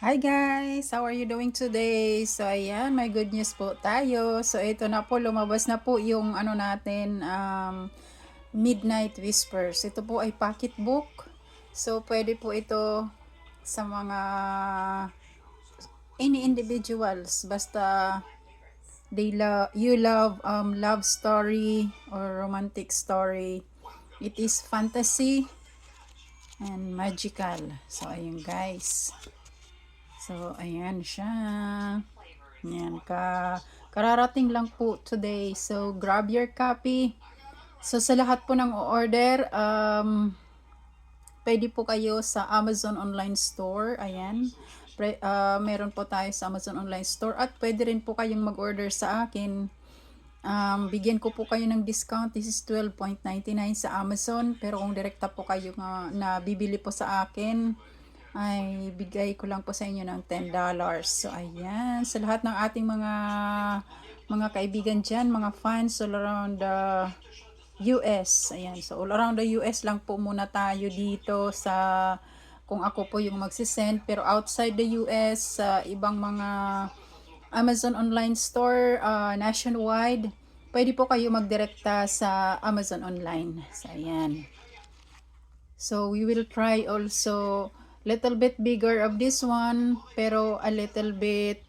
Hi guys! How are you doing today? So ayan, may good news po tayo. So ito na po, lumabas na po yung ano natin, Midnight Whispers. Ito po ay pocketbook. So pwede po ito sa mga any individuals. Basta you love love story or romantic story. It is fantasy and magical. So ayun guys. So, ayan siya. Ayan, kararating lang po today. So, grab your copy. So, sa lahat po ng order, pwede po kayo sa Amazon Online Store. Ayan. Meron po tayo sa Amazon Online Store. At pwede rin po kayong mag-order sa akin. Bigyan ko po kayo ng discount. This is 12.99 sa Amazon. Pero kung direkta po kayo na bibili po sa akin, ay bigay ko lang po sa inyo ng $10. So ayan, sa lahat ng ating mga kaibigan dyan, mga fans all around the US. Ayan, so all around the US lang po muna tayo dito sa kung ako po yung magsisend, pero outside the US sa ibang mga Amazon online store nationwide, pwede po kayo magdirekta sa Amazon online. So ayan. So we will try also little bit bigger of this one, pero a little bit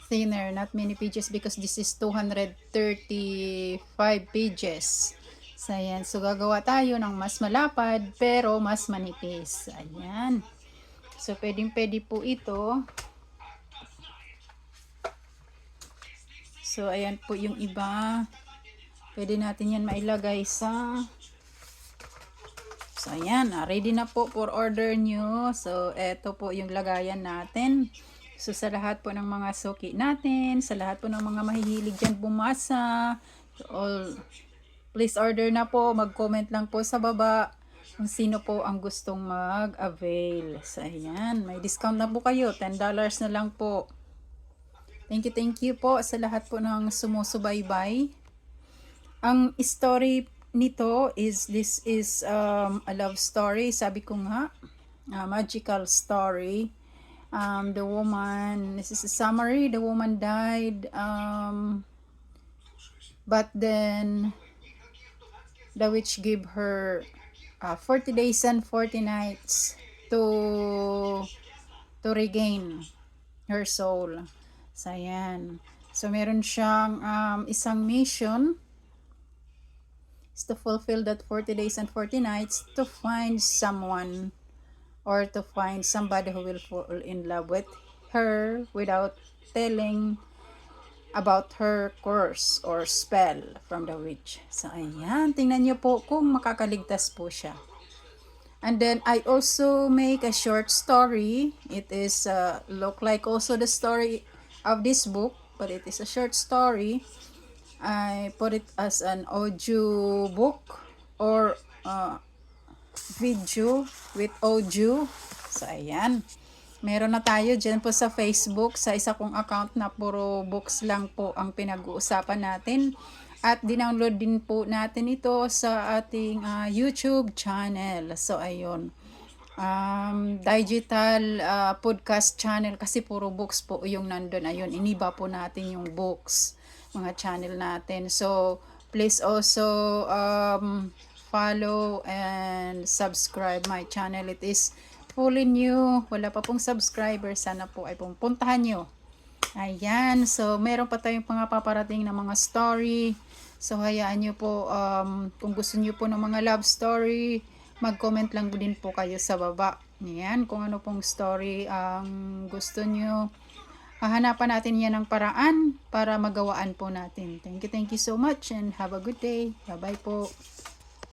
thinner, not many pages because this is 235 pages. So ayan, so gagawa tayo ng mas malapad pero mas manipis. Ayan. So pwede po ito. So ayan po yung iba. Pwede natin yan mailagay sa So, ayan. Ready na po for order nyo. So, eto po yung lagayan natin. So, sa lahat po ng mga suki natin, sa lahat po ng mga mahihilig dyan bumasa, please order na po. Mag-comment lang po sa baba kung sino po ang gustong mag-avail. So, ayan. May discount na po kayo. $10 na lang po. Thank you po sa lahat po ng sumusubaybay. Ang story nito this is a love story, sabi ko nga, magical story. The woman, this is a summary, the woman died, but then the witch gave her 40 days and 40 nights to regain her soul. So ayan, so meron siyang isang mission is to fulfill that 40 days and 40 nights to find someone or to find somebody who will fall in love with her without telling about her curse or spell from the witch. So, ayan. Tingnan niyo po kung makakaligtas po siya. And then, I also make a short story. It is look like also the story of this book, but it is a short story. I put it as an audio book or video with audio. So, ayan. Meron na tayo dyan po sa Facebook, sa isa kong account na puro books lang po ang pinag-uusapan natin. At dinownload din po natin ito sa ating YouTube channel. So, ayun. Digital podcast channel kasi puro books po yung nandun. Ayun, iniba po natin yung books, mga channel natin. So, please also follow and subscribe my channel. It is fully new. Wala pa pong subscriber. Sana po ay pumuntahan nyo. Ayan. So, meron pa tayong mga paparating na mga story. So, hayaan nyo po, kung gusto nyo po ng mga love story, mag-comment lang din po kayo sa baba. Ayan, kung ano pong story ang gusto nyo. Hahanapan natin yan ng paraan para magawaan po natin. Thank you so much and have a good day. Bye-bye po.